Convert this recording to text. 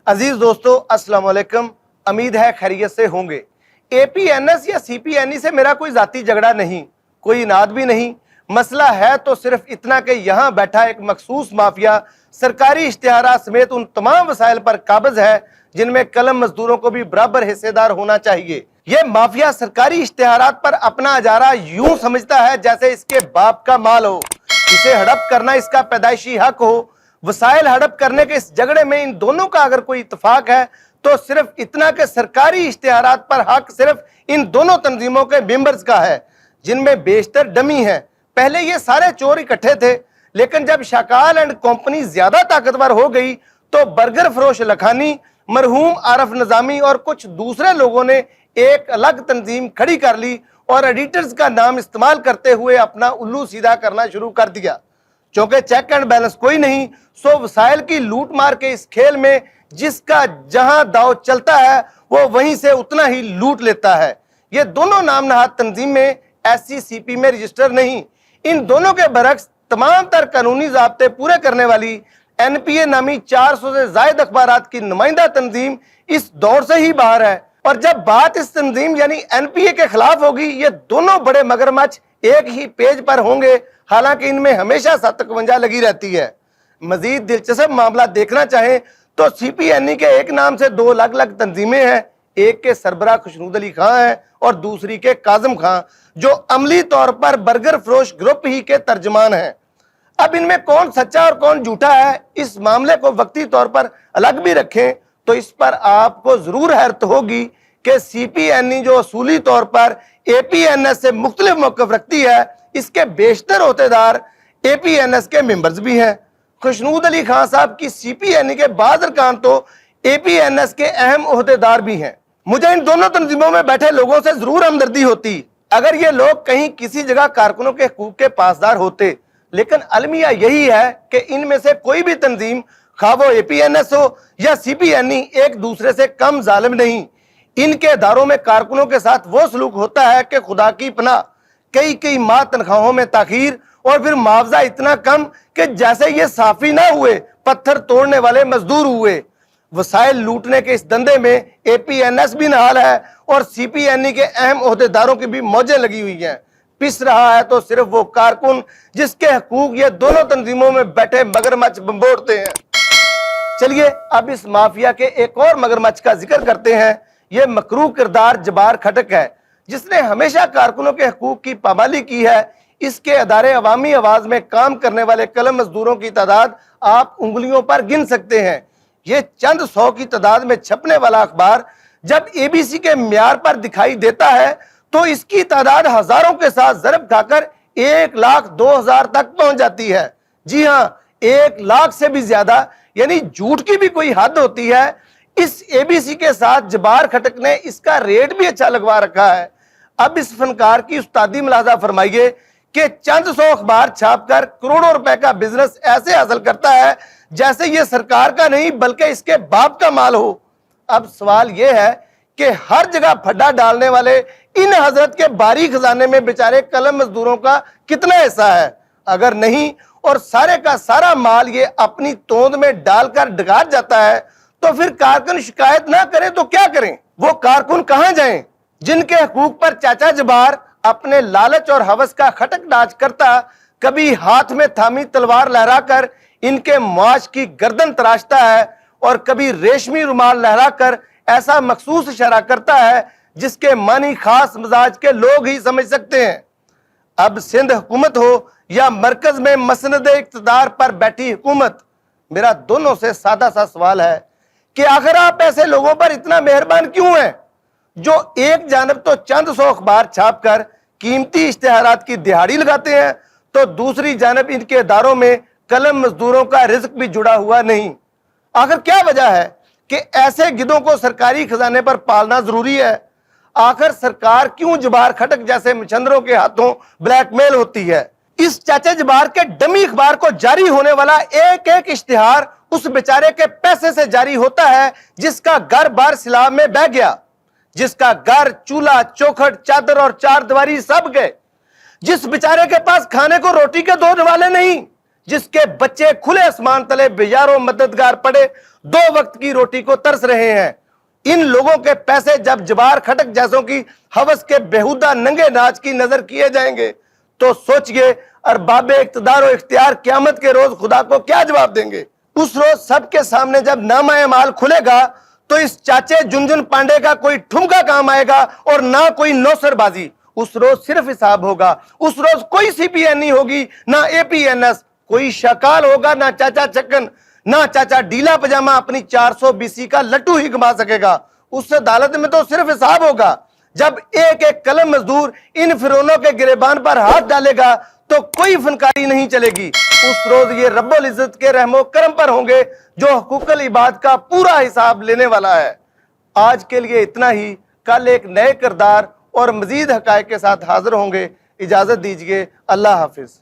अजीज दोस्तों, अस्सलाम वालेकुम। उम्मीद है खैरियत से होंगे। APNS या CPNE से मेरा कोई जाती झगड़ा नहीं, कोई इनाद भी नहीं। मसला है तो सिर्फ इतना कि यहाँ बैठा एक मखसूस माफिया सरकारी इश्तिहारात समेत उन तमाम वसाइल पर काबिज है जिनमें कलम मजदूरों को भी बराबर हिस्सेदार होना चाहिए। ये माफिया सरकारी इश्तिहारात पर अपना अजारा यूं समझता है जैसे इसके बाप का माल हो, इसे हड़प करना इसका पैदाइशी हक हो। वसाइल हड़प करने के इस झगड़े में इन दोनों का अगर कोई इत्तेफाक है तो सिर्फ इतना कि सरकारी इश्तिहारात पर हक सिर्फ इन दोनों तंजीमों के मेंबर्स का है, जिनमें बेशतर डमी है। पहले ये सारे चोर इकट्ठे थे, लेकिन जब शाकाल एंड कंपनी ज्यादा ताकतवर हो गई तो बर्गर फरोश लखानी, मरहूम आरफ निजामी और कुछ दूसरे लोगों ने एक अलग तंजीम खड़ी कर ली और एडिटर्स का नाम इस्तेमाल करते हुए अपना उल्लू सीधा करना शुरू कर दिया। चूंकि चेक एंड बैलेंस कोई नहीं, सो वसाइल की लूट मार के इस खेल में जिसका जहां दाव चलता है वो वहीं से उतना ही लूट लेता है। ये दोनों नाम नहाद तंजीमें SCCP में रजिस्टर नहीं। इन दोनों के बरक्स तमाम तर कानूनी ज़ाब्ते पूरे करने वाली NPA नामी 400 से जायद अखबारात की नुमाइंदा तंजीम इस दौर से ही बाहर है। और जब बात इस तंजीम यानी NPA के खिलाफ होगी, ये दोनों बड़े मगरमच्छ एक ही पेज पर होंगे, हालांकि इनमें हमेशा 751 लगी रहती है। मजीद दिलचस्प मामला देखना चाहें तो CPNE के एक नाम से दो अलग अलग तंजीमें हैं। एक के सरबरा खुशनूद अली खां है और दूसरी के काजिम खां, जो अमली तौर पर बर्गर फरोश ग्रुप ही के तर्जमान हैं। अब इनमें कौन सच्चा और कौन झूठा है, इस मामले को वक्ती तौर पर अलग भी रखें तो इस पर आपको जरूर हैरत होगी कि CPNE जो असूली तौर पर APNS से मुख्तलिफ मौक़िफ़ रखती है, इसके बेशतर होतेदार APNS के मेंबर्स भी हैं। खुशनूद अली खां साहब की CPNE के बाज़ अरकान तो APNS के अहम ओहदेदार भी हैं। मुझे इन दोनों तंजीमों में बैठे लोगों से जरूर हमदर्दी होती अगर ये लोग कहीं किसी जगह कारकुनों के हकूक के पासदार होते, लेकिन अलमिया यही है कि इनमें से कोई भी तंजीम, खा वो APNS हो या CPNE, एक दूसरे से कम जालिम नहीं। इनके इदारों में कारकुनों के साथ वो सलूक होता है कि खुदा की पनाह, कई कई माह तनख्वाहों में ताखीर और फिर मुआवजा इतना कम कि जैसे ये साफी ना हुए, पत्थर तोड़ने वाले मजदूर हुए। वसाइल लूटने के इस धंधे में APNS भी नहाल है और CPNE के अहम ओहदेदारों की भी मौजें लगी हुई हैं। पिस रहा है तो सिर्फ वो कारकुन जिसके हकूक ये दोनों तंजीमों में बैठे मगरमच्छ बंबोड़ते हैं। चलिए अब इस माफिया के एक और मगरमच्छ का जिक्र करते हैं। ये मकरूह किरदार जबार खटक है, जिसने हमेशा कारकुनों के हकूक की पामाली की है। इसके अदारे अवामी आवाज में काम करने वाले कलम मजदूरों की तादाद आप उंगलियों पर गिन सकते हैं। ये चंद 100 की तादाद में छपने वाला अखबार जब ABC के म्यार पर दिखाई देता है तो इसकी तादाद हजारों के साथ ज़रब खाकर 1,02,000 तक पहुंच जाती है। जी हाँ, 1 लाख से भी ज्यादा, यानी झूठ की भी कोई हद होती है। इस ABC के साथ जबार खटक ने इसका रेट भी अच्छा लगवा रखा है। अब इस फनकार की उस्तादी मुलाजा फरमाइए कि चंद 100 अखबार छापकर करोड़ों रुपए का बिजनेस ऐसे हासिल करता है जैसे ये सरकार का नहीं बल्कि इसके बाप का माल हो। अब सवाल यह है कि हर जगह फड्डा डालने वाले इन हजरत के बारी खजाने में बेचारे कलम मजदूरों का कितना हिस्सा है? अगर नहीं और सारे का सारा माल ये अपनी तोंद में डालकर डकार जाता है तो फिर कारकुन शिकायत ना करें तो क्या करें? वो कारकुन कहां जाएं जिनके हकूक पर चाचा जबार अपने लालच और हवस का खटक डाच करता, कभी हाथ में थामी तलवार लहराकर इनके मुआश की गर्दन तराशता है और कभी रेशमी रुमाल लहराकर ऐसा मखसूस इशारा करता है जिसके मानी खास मिजाज के लोग ही समझ सकते हैं। अब सिंध हुकूमत हो या मरकज में मसनद इक्तदार पर बैठी हुकूमत, मेरा दोनों से सादा सा सवाल है कि आखिर आप ऐसे लोगों पर इतना मेहरबान क्यों हैं जो एक जानब तो चंद 100 अखबार छापकर कीमती इश्तिहारात की दिहाड़ी लगाते हैं तो दूसरी जानब इनके इदारों में कलम मजदूरों का रिज्क भी जुड़ा हुआ नहीं। आखिर क्या वजह है कि ऐसे गिदों को सरकारी खजाने पर पालना जरूरी है? आखिर सरकार क्यों जबार खटक जैसे मछंदरों के हाथों ब्लैकमेल होती है? इस चाचा जबार के डमी अखबार को जारी होने वाला एक एक इश्तिहार उस बेचारे के पैसे से जारी होता है जिसका घर बार सिलाब में बह गया, जिसका घर, चूल्हा, चौखट, चादर और चार दीवारी सब गए, जिस बेचारे के पास खाने को रोटी के 2 निवाले नहीं, جس کے بچے کھلے آسمان تلے بیاروں مددگار پڑے 2 وقت کی روٹی کو ترس رہے ہیں، ان لوگوں کے پیسے جب جبار کھٹک جیسوں کی ہوس کے بےہودہ ننگے ناچ کی نظر کیے جائیں گے تو سوچئے ارباب اقتدار و اختیار قیامت کے روز خدا کو کیا جواب دیں گے؟ اس روز سب کے سامنے جب نامہ اعمال کھلے گا تو اس چاچے جنجن پانڈے کا کوئی ٹھمکا کام آئے گا اور نہ کوئی نوسر بازی۔ اس روز صرف حساب ہوگا، اس روز کوئی سی پی این نہیں ہوگی، نہ اے پی این ایس، کوئی شکال ہوگا نہ چاچا چکن، نہ چاچا ڈیلا پجامہ اپنی 420 کا لٹو ہی گھما سکے گا۔ اس عدالت میں تو صرف حساب ہوگا جب ایک ایک قلم مزدور ان فرعونوں کے گریبان پر ہاتھ ڈالے گا تو کوئی فنکاری نہیں چلے گی۔ اس روز یہ رب العزت کے رحم و کرم پر ہوں گے جو حقوق العباد کا پورا حساب لینے والا ہے۔ آج کے لیے اتنا ہی، کل ایک نئے کردار اور مزید حقائق کے ساتھ حاضر ہوں گے۔ اجازت دیجئے، اللہ حافظ۔